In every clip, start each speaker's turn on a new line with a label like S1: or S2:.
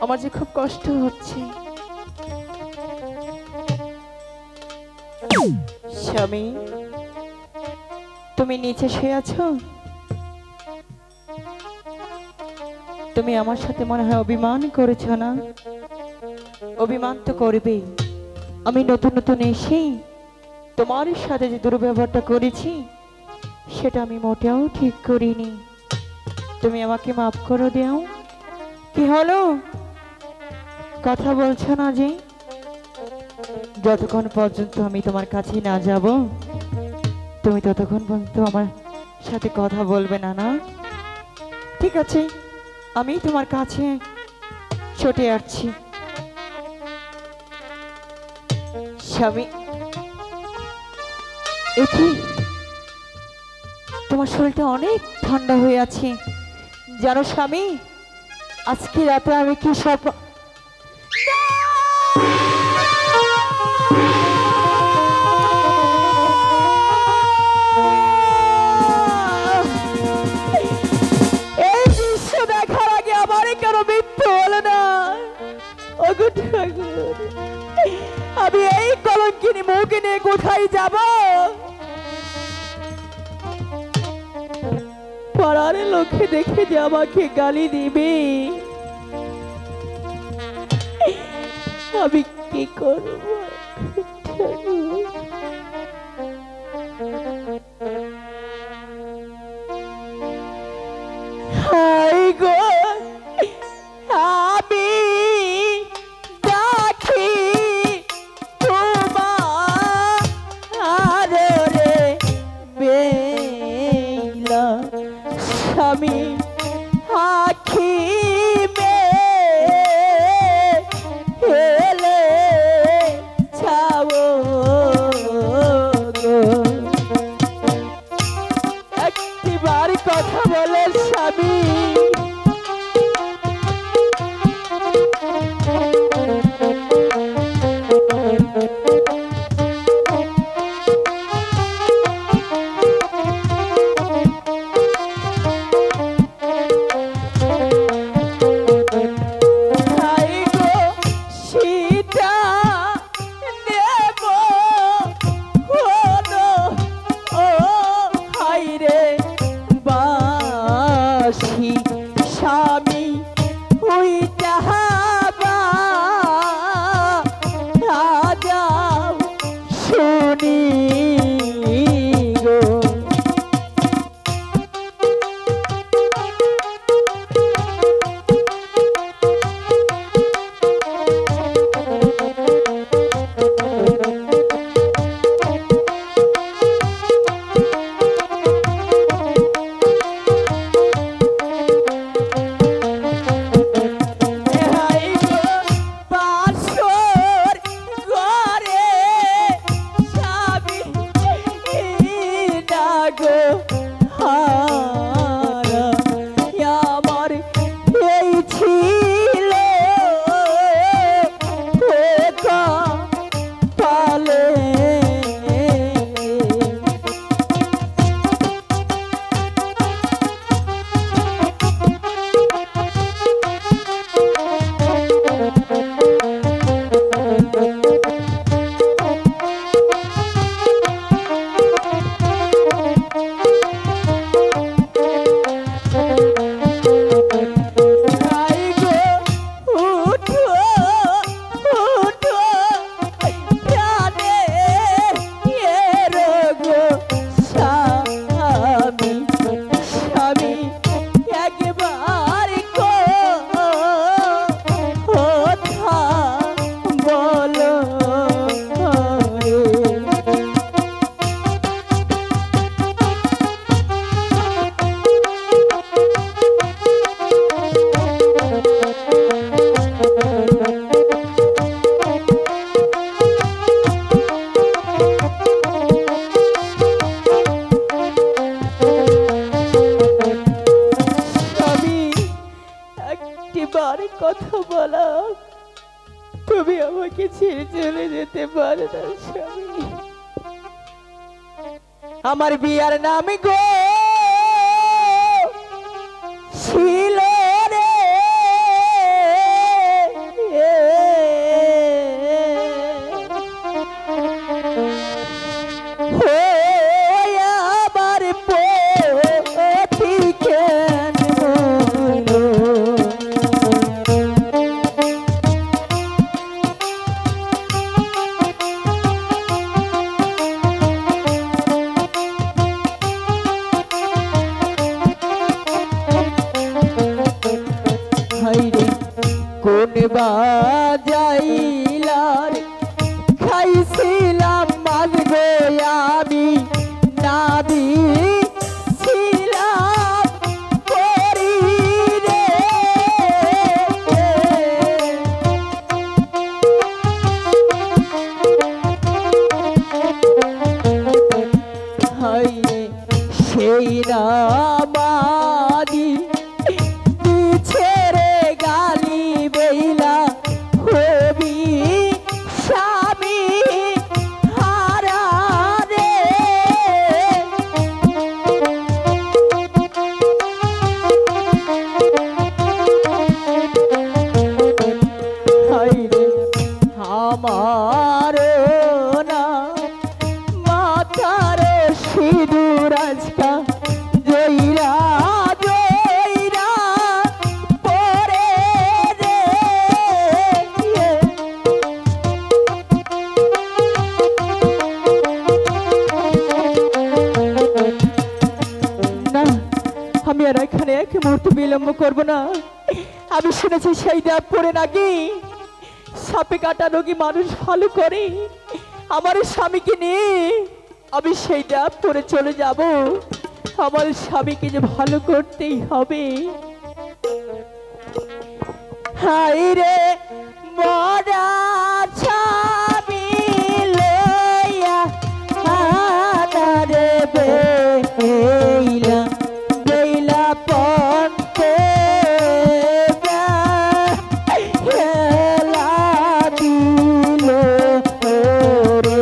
S1: আমার যে খুব কষ্ট হচ্ছে। স্বামী, তুমি নিচে শুয়ে আছো? তুমি আমার সাথে মনে হয় অভিমান করেছো না? অভিমান তো করবেই। আমি নতুন নতুন এসেই তোমার সাথে যে দুর্ব্যবহারটা করেছি সেটা আমি মোটেও ঠিক করিনি। তুমি আমাকে মাফ করে দাও। কি হলো, কথা বলছো না যে? যতক্ষণ পর্যন্ত আমি তোমার কাছে না যাব তুমি ততক্ষণ পর্যন্ত আমার সাথে কথা বলবে না, না? ঠিক আছে, আমি তোমার কাছে ছুটে আসছি। স্বামী, একি তোমার শরীরটা অনেক ঠান্ডা হয়ে আছে জানো স্বামী? আজকে রাতে আমি কি সব এই দৃশ্য দেখার আগে আমারই কেন মৃত্যু হলো না? ওগো ঠাকুর, আমি এই কলঙ্কিনী মুখ নিয়ে কোথায় যাব? পাড়ার লোকে দেখে যে আমাকে গালি দিবে, আমি কি করব? হাই গো, আমি ডাকি তোমার রে বেলা স্বামী, আখি মে হেলে ছাও গো। একটিবার কথা বলে স্বামী। স্বামী হুই যাহাবা রাজা শুনি গো। কথা বলা, তুমি আমাকে ছেড়ে চলে যেতে পারো না স্বামী। আমার বিয়ার নাম গো ছিল রে কোন বাজাইলার খাইছিলাম মানবে আমি না দিছিলাম করি রে হাই রে সেই না মাদি দিছে রে গালি বেলা হবি স্বামী হারা রে হাই রে আমার না মাথার সিঁদুর আজকা জয়রা জয়রা পরে রে না আমি আর এখানে এক মুহূর্ত বিলম্ব করব না। আমি শুনেছি সেই দেব পরে নাকি সাপে কাটা রোগী মানুষ ভালো করে। আমার স্বামীকে নিয়ে আমি সেই ডাব পরে চলে যাব। আমার স্বামীকে যে ভালো করতেই হবে। হাই রে মরা স্বামী লইয়া আনারে বেইলা বেইলা পন্তে হেলা দিল রে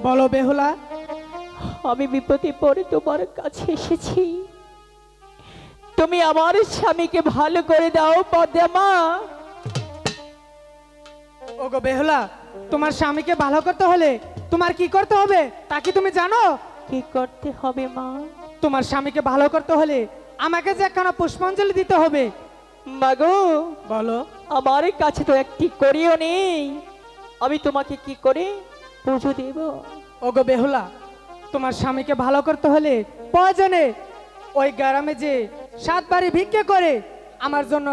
S2: বলো বেহুলা,
S1: আমি বিপদে পড়ে তোমার কাছে এসেছি। তুমি আমার স্বামীকে ভালো করে দাও পদ্মা মা।
S2: ওগো বেহুলা, তোমার স্বামীকে ভালো করতে হলে তোমার কি করতে হবে তা কি তুমি জানো?
S1: কি করতে হবে মা?
S2: তোমার স্বামীকে ভালো করতে হলে আমাকে যে একখানা পুষ্পাঞ্জলি দিতে হবে।
S1: মাগো
S2: বলো।
S1: আমার কাছে তো একটি করিও নেই, আমি তোমাকে কি করে পুজো দেব?
S2: ওগো বেহুলা, তোমার স্বামীকে ভালো করতে হলে প্রয়োজনে ওই গ্রামে যে 7 বাড়ি ভিক্ষে করে আমার জন্য